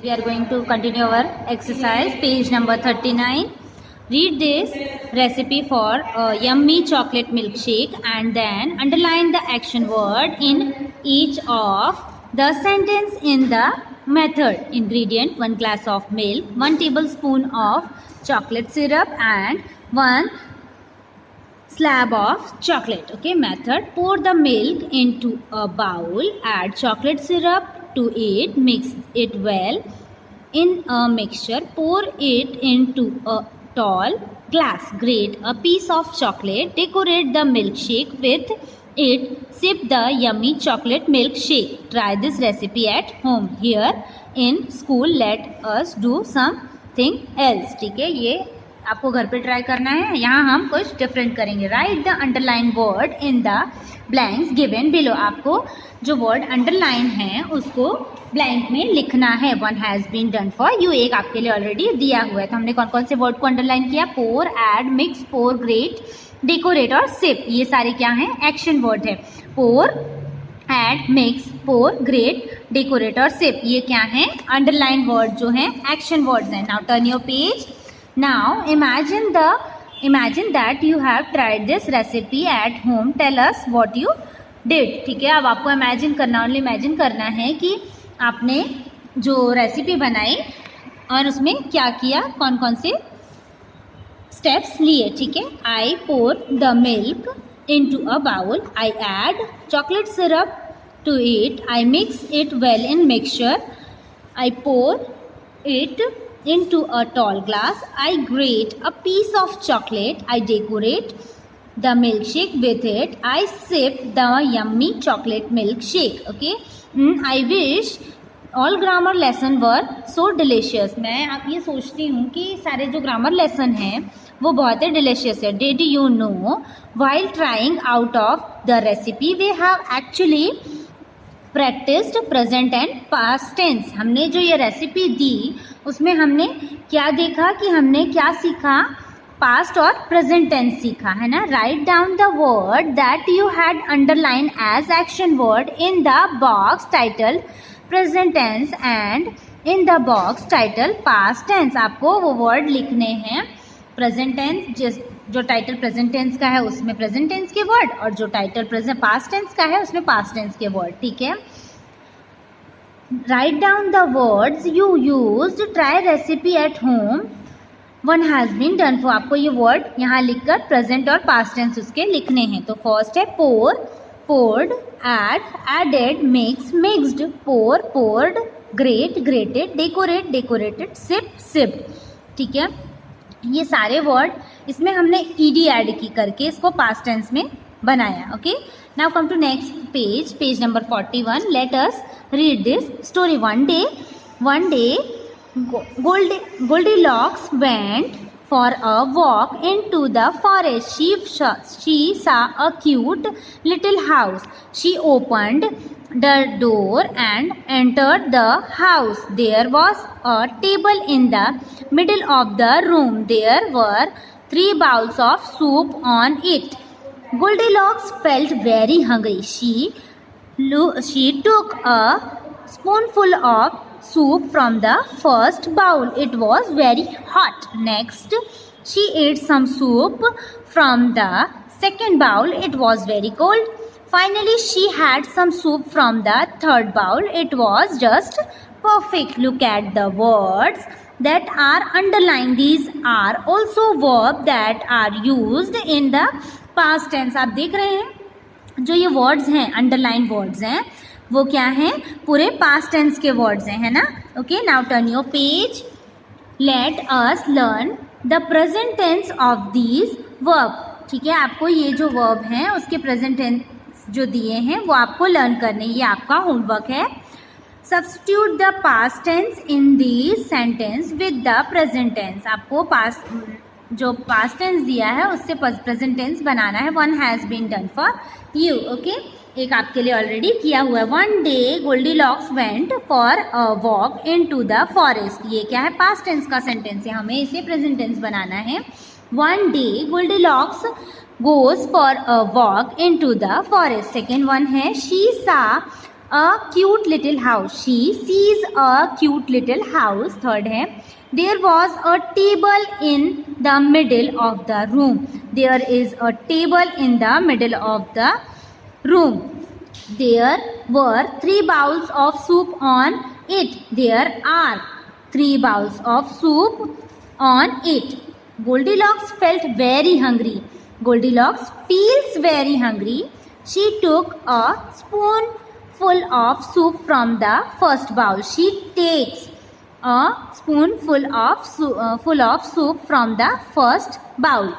We are going to continue our exercise, page number 39. Read this recipe for a yummy chocolate milkshake and then underline the action word in each of the sentence in the method. Ingredient: 1 glass of milk, 1 tablespoon of chocolate syrup and 1 slab of chocolate. Okay, method: pour the milk into a bowl, add chocolate syrup to it, mix it well in a mixture, pour it into a tall glass, grate a piece of chocolate, decorate the milkshake with it, sip the yummy chocolate milkshake. Try this recipe at home. Here in school let us do something else. ठीक है, ये आपको घर पे try करना है. यहाँ हम कुछ डिफरेंट करेंगे. Right the underline word in the blanks given below. आपको जो वर्ड अंडरलाइन है उसको ब्लैंक में लिखना है. 1 has been done for you. एक आपके लिए ऑलरेडी दिया हुआ है. तो हमने कौन कौन से वर्ड को अंडरलाइन किया? पोर, ऐड, मिक्स, पोर, ग्रेट, डेकोरेट और सिप. ये सारे क्या हैं? एक्शन वर्ड है. पोर, ऐड, मिक्स, पोर, ग्रेट, डेकोरेट और सिप. ये क्या है? अंडरलाइन वर्ड जो है एक्शन वर्ड्स हैं. Now turn your page. Now imagine that you have tried this recipe at home. Tell us what you did. ठीक है, अब आपको इमेजिन करना, ओनली इमेजिन करना है कि आपने जो रेसिपी बनाई और उसमें क्या किया, कौन कौन से स्टेप्स लिए. ठीक है. I pour the milk into a bowl. I add chocolate syrup to it. I mix it well in mixture. I pour it into a tall glass. I grate a piece of chocolate. I decorate the milkshake with it. I sip the yummy chocolate milkshake. Okay. I wish all grammar lesson were so delicious. मैं आप ये सोचती हूँ कि सारे जो grammar lesson हैं वो बहुत ही डिलीशियस है. Did you know while trying out of the recipe we have actually practised present and past tense. हमने जो ये रेसिपी दी उसमें हमने क्या देखा कि हमने क्या सीखा? पास्ट और प्रेजेंट टेंस सीखा है ना. Write down the word that you had underline as action word in the box title present tense and in the box title past tense. आपको वो वर्ड लिखने हैं. प्रेजेंट टेंस जो टाइटल प्रेजेंट टेंस का है उसमें प्रेजेंट टेंस के word और जो टाइटल प्रेजेंट पास्ट टेंस का है उसमें पास्ट टेंस के वर्ड. ठीक है. Write down the words you used. Try recipe at home. 1 has been done for. आपको ये वर्ड यहाँ लिखकर प्रेजेंट और पास्ट टेंस उसके लिखने हैं. तो फर्स्ट है pour, poured, add, added, mix, mixed, pour, poured, grate, grated, decorate, decorated, sip, sipped. ठीक है. ये सारे वर्ड इसमें हमने ईडी ऐड की करके इसको पास्ट टेंस में बनाया. Okay. Now come to next page, page number 41. Let us read this story. one day Goldilocks went for a walk into the forest. She saw a cute little house. She opened the door and entered the house. There was a table in the middle of the room. There were 3 bowls of soup on it. Goldilocks felt very hungry. She took a spoonful of soup from the first bowl. It was very hot. Next, she ate some soup from the second bowl. It was very cold. Finally, she had some soup from the third bowl. It was just perfect. Look at the words that are underlined. These are also verbs that are used in the past tense. आप देख रहे हैं जो ये words हैं, underline words हैं, वो क्या हैं? पूरे पास्ट टेंस के वर्ड्स हैं, है ना. Okay. Now turn your page. Let us learn the present tense of these verb. ठीक है. आपको ये जो वर्ब हैं उसके प्रेजेंट टेंस जो दिए हैं वो आपको लर्न करने, ये आपका होमवर्क है. Substitute the past tense in this sentence with the present tense. आपको जो पास्ट टेंस दिया है उससे प्रेजेंट टेंस बनाना है. 1 has been done for you. Okay. एक आपके लिए ऑलरेडी किया हुआ है. One day Goldilocks went for a walk into the forest. ये क्या है? पास्ट टेंस का सेंटेंस है, हमें इसे प्रेजेंट टेंस बनाना है. One day Goldilocks goes for a walk into the forest. Second one है she saw a cute little house. She sees a cute little house. Third है, there was a table in the middle of the room. There is a table in the middle of the room. There were 3 bowls of soup on it. There are 3 bowls of soup on it. Goldilocks felt very hungry. Goldilocks feels very hungry. She took a spoonful of soup from the first bowl. She takes a spoonful of full of soup from the first bowl.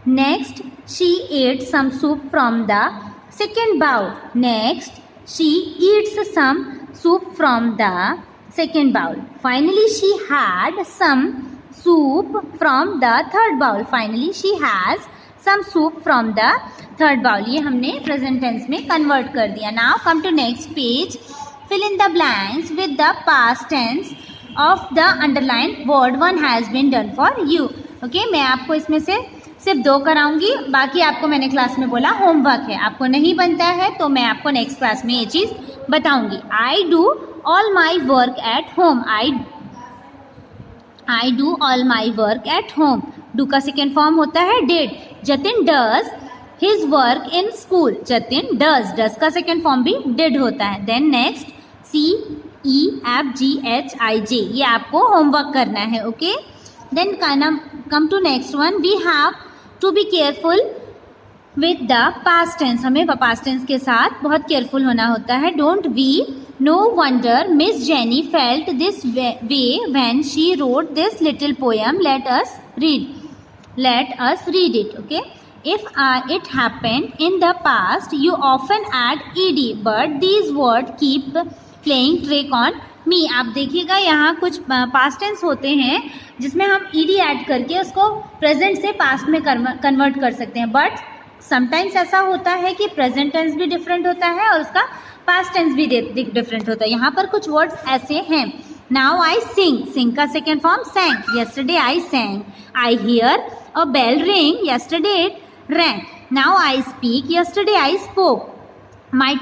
Next, she ate some soup from the second bowl. Next, she eats some soup from the second bowl. Finally, she had some soup from the third bowl. Finally, she has some soup from the third bowl. ये हमने present tense में convert कर दिया. Now come to next page. Fill in the blanks with the past tense of the underlined word. One has been done for you. Okay, मैं आपको इसमें से सिर्फ 2 कराऊंगी, बाकी आपको मैंने क्लास में बोला होमवर्क है, आपको नहीं बनता है तो मैं आपको नेक्स्ट क्लास में ये चीज़ बताऊंगी. I do all my work at home. I do all my work at home. Do का सेकेंड फॉर्म होता है did. Jatin does his work in school. Jatin does का सेकेंड फॉर्म भी did होता है. Then next CEFGHIJ, ये आपको होमवर्क करना है. Okay, then come to next one. We have to be careful with the past tense. हमें past tense के साथ बहुत केयरफुल होना होता है. Don't we? No wonder Miss Jenny felt this way when she wrote this little poem. Let us read it. Okay. If it happened in the past, you often add ed, but these words keep playing trick on me. आप देखिएगा यहाँ कुछ past tense होते हैं जिसमें हम ed add करके उसको प्रेजेंट से पास्ट में कन्वर्ट कर सकते हैं, बट समटाइम्स ऐसा होता है कि प्रेजेंट टेंस भी डिफरेंट होता है और उसका पास्ट टेंस भी डिफरेंट होता है. यहाँ पर कुछ वर्ड्स ऐसे हैं. नाउ आई सिंग का second form sang. yesterday I sang. I hear a bell ring. yesterday it rang. Now I speak. yesterday I spoke. My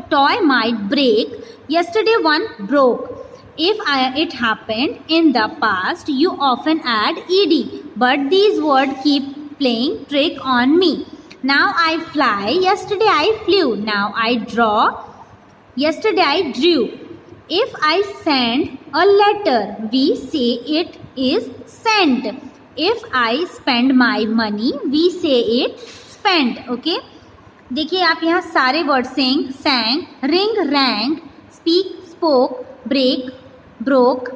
toy might break. yesterday one broke. If it happened in the past, you often add ed, but these words keep playing trick on me. Now I fly. yesterday I flew. Now I draw. yesterday I drew. If I send a letter, we say it is sent. If I spend my money, we say it spent. Okay, देखिए आप यहाँ सारे word sang, ring, rang, speak, spoke, break, broke,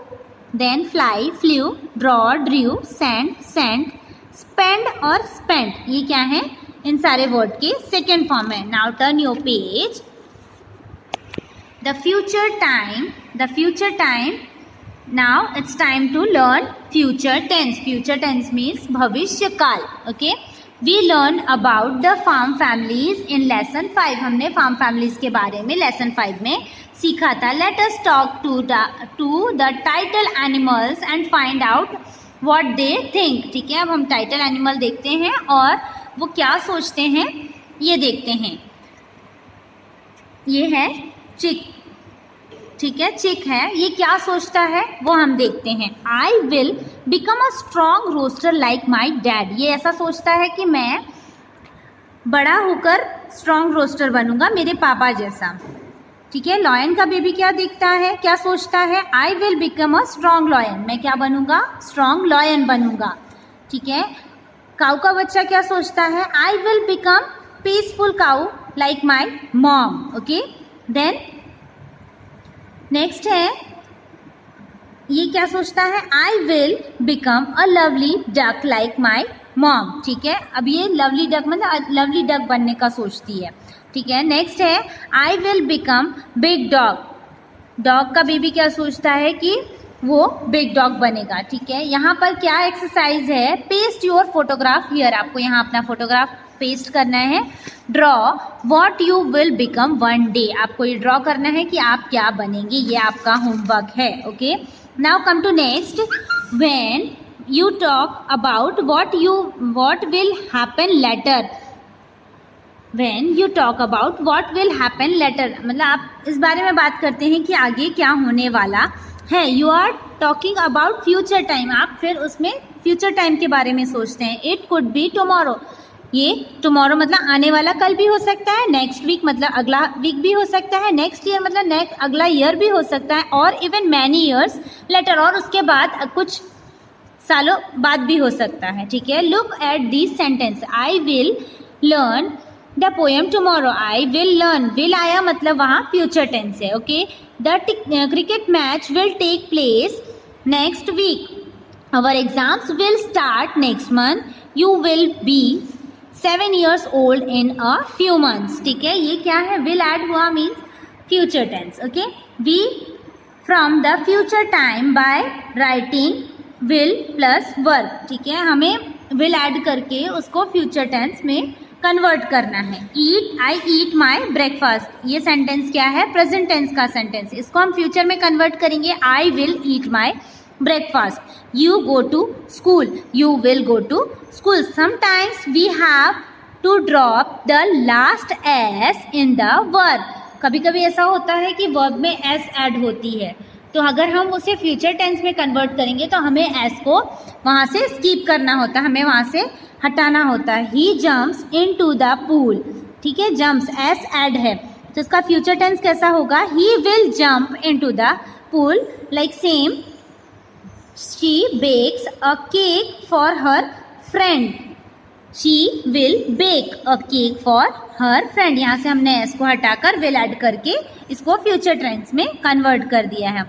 then fly, flew, draw, drew, sent, sent, spend और spent, ये क्या है? इन सारे word के सेकेंड फॉर्म है. Now turn your page. The future time. Now it's time to learn future tense. Future tense means भविष्य काल. Okay, we learn about the farm families in lesson 5. हमने farm families के बारे में lesson 5 में सीखा था. Let us talk to the title animals and find out what they think. ठीक है, अब हम title animal देखते हैं और वो क्या सोचते हैं ये देखते हैं. ये है चिक. ठीक है, चिक है. ये क्या सोचता है वो हम देखते हैं. I will become a strong rooster like my dad. ये ऐसा सोचता है कि मैं बड़ा होकर स्ट्रॉन्ग रोस्टर बनूंगा मेरे पापा जैसा. ठीक है, लॉयन का बेबी क्या देखता है, क्या सोचता है? I will become a strong lion. मैं क्या बनूंगा? स्ट्रॉन्ग लॉयन बनूंगा. ठीक है, काऊ का बच्चा क्या सोचता है? I will become peaceful cow like my mom. Okay, then next है, ये क्या सोचता है? I will become a lovely duck like my mom. ठीक है, अब ये लवली डक मतलब लवली डक बनने का सोचती है. ठीक है, नेक्स्ट है, I will become big dog. Dog का बेबी क्या सोचता है कि वो बिग डॉग बनेगा. ठीक है, यहाँ पर क्या एक्सरसाइज है? Paste your photograph here. आपको यहाँ अपना फोटोग्राफ पेस्ट करना है. Draw what you will become one day. आपको ये ड्रॉ करना है कि आप क्या बनेंगे. ये आपका होमवर्क है. Okay, now come to next. When you talk about what will happen later. When you talk about what will happen later, मतलब आप इस बारे में बात करते हैं कि आगे क्या होने वाला है. You are talking about future time, आप फिर उसमें फ्यूचर टाइम के बारे में सोचते हैं. इट कुड बी टुमारो, ये टुमारो मतलब आने वाला कल भी हो सकता है, नेक्स्ट वीक मतलब अगला वीक भी हो सकता है, नेक्स्ट ईयर मतलब नेक्स्ट अगला ईयर भी हो सकता है, और इवन मैनी ईयर्स लेटर, और उसके बाद कुछ सालों बाद भी हो सकता है. ठीक है. Look at this sentence. I will learn the poem tomorrow. I will learn, will आया मतलब वहाँ फ्यूचर टेंस है. Okay. The cricket match will take place next week. Our exams will start next month. You will be 7 years old in a few months. ठीक है. ये क्या है, will add हुआ means future tense. Okay. We from the future time by writing will plus verb. ठीक है. हमें will add करके उसको फ्यूचर टेंस में कन्वर्ट करना है. ईट, आई ईट माई ब्रेकफास्ट, ये सेंटेंस क्या है, प्रेजेंट टेंस का सेंटेंस. इसको हम फ्यूचर में कन्वर्ट करेंगे. I will eat my breakfast. You go to school. You will go to school. Sometimes we have to drop the last s in the verb. कभी कभी ऐसा होता है कि वर्ब में s ऐड होती है, तो अगर हम उसे फ्यूचर टेंस में कन्वर्ट करेंगे तो हमें s को वहाँ से स्कीप करना होता है, हमें वहाँ से हटाना होता है. He jumps into the pool. ठीक है. जम्प्स s ऐड है, तो इसका फ्यूचर टेंस कैसा होगा, he will jump into the pool. Like same, she bakes a cake for her friend. She will bake a cake for her friend. यहाँ से हमने s को हटाकर will ऐड करके इसको फ्यूचर टेंस में कन्वर्ट कर दिया है.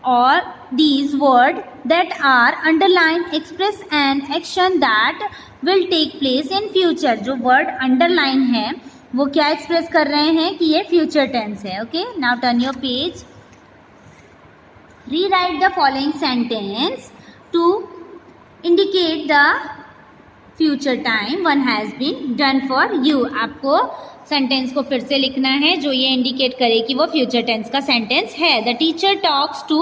और these words that are underlined express an action that will take place in future. जो वर्ड अंडरलाइन है वो क्या एक्सप्रेस कर रहे हैं कि ये फ्यूचर टेंस है. Okay. Now turn your page. Rewrite the following sentence to indicate the future time one has been done for you. आपको सेंटेंस को फिर से लिखना है जो ये इंडिकेट करे कि वो फ्यूचर टेंस का सेंटेंस है. The teacher talks to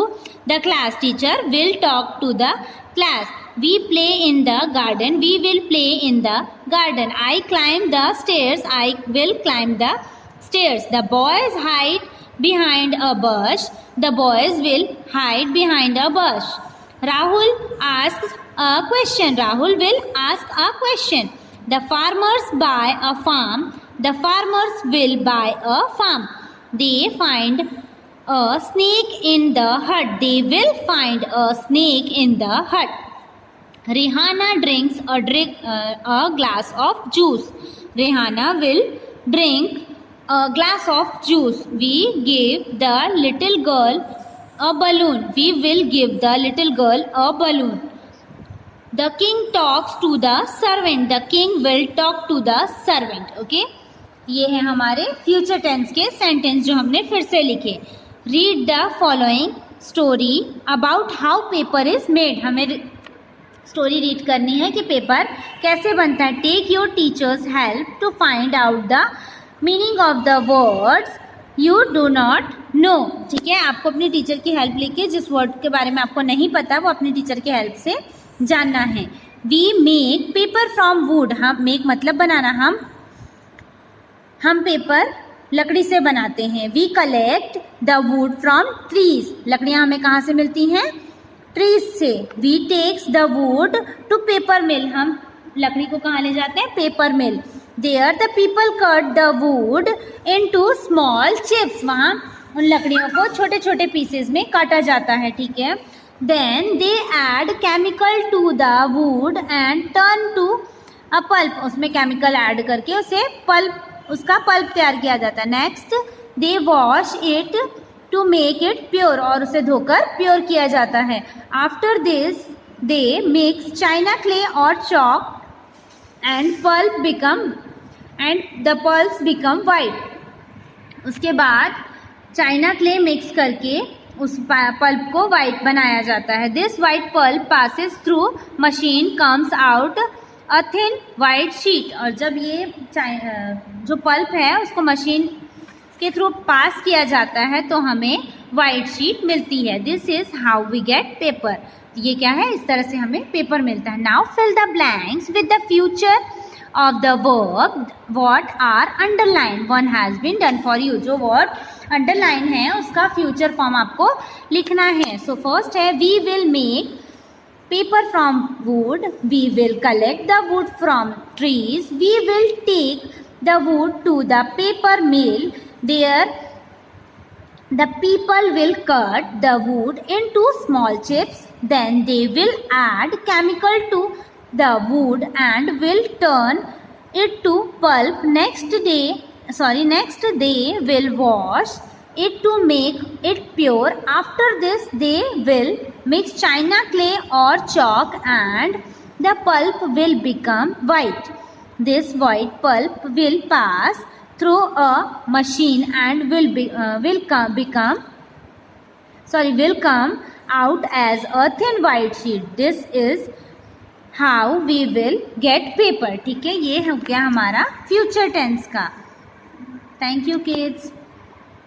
the class. Teacher will talk to the class. We play in the garden. We will play in the garden. I climb the stairs. I will climb the stairs. The boys hide behind a bush. The boys will hide behind a bush. Rahul asks a question. Rahul will ask a question. The farmers buy a farm. The farmers will buy a farm. They find a snake in the hut. They will find a snake in the hut. Rihanna drinks a glass of juice. Rihanna will drink a glass of juice. We give the little girl a balloon. We will give the little girl a balloon. The king talks to the servant. The king will talk to the servant. Okay. ये है हमारे future tense के sentence जो हमने फिर से लिखे. Read the following story about how paper is made. हमें स्टोरी रीड करनी है कि पेपर कैसे बनता है. Take your teacher's help to find out the meaning of the words you do not know. ठीक है. आपको अपनी टीचर की हेल्प लेके जिस वर्ड के बारे में आपको नहीं पता वो अपनी टीचर की हेल्प से जानना है. We make paper from wood. हम मेक मतलब बनाना, हम पेपर लकड़ी से बनाते हैं. We collect the wood from trees. लकड़ियाँ हमें कहाँ से मिलती हैं, ट्रीज से. We takes the wood to paper mill. हम लकड़ी को कहाँ ले जाते हैं, paper mill. There the people cut the wood into small chips. वहाँ उन लकड़ियों को छोटे छोटे पीसेस में काटा जाता है. ठीक है. Then they add chemical to the wood and turn to a pulp. उसमें केमिकल ऐड करके उसे पल्प, उसका पल्प तैयार किया जाता है. Next they wash it to make it pure. और उसे धोकर प्योर किया जाता है. After this they mix china clay or chalk and the pulps become white. उसके बाद चाइना क्ले मिक्स करके उस पल्प को वाइट बनाया जाता है. This white pulp passes through machine comes out a thin white sheet. और जब ये जो पल्प है उसको मशीन के थ्रू पास किया जाता है तो हमें वाइट शीट मिलती है. This is how we get paper. ये क्या है, इस तरह से हमें पेपर मिलता है. Now fill the blanks with the future of the verb what are underlined. One has been done for you. जो word underline है उसका future form आपको लिखना है. So first है we will make paper from wood, we will collect the wood from trees, we will take the wood to the paper mill, there the people will cut the wood into small chips, then they will add chemical to the wood and will turn it to pulp. Next they will wash it to make it pure. After this they will mix china clay or chalk and the pulp will become white. This white pulp will pass through a machine and will come out as a thin white sheet. This is how we will get paper. ठीक है, ये हो गया हमारा future tense का. Thank you kids.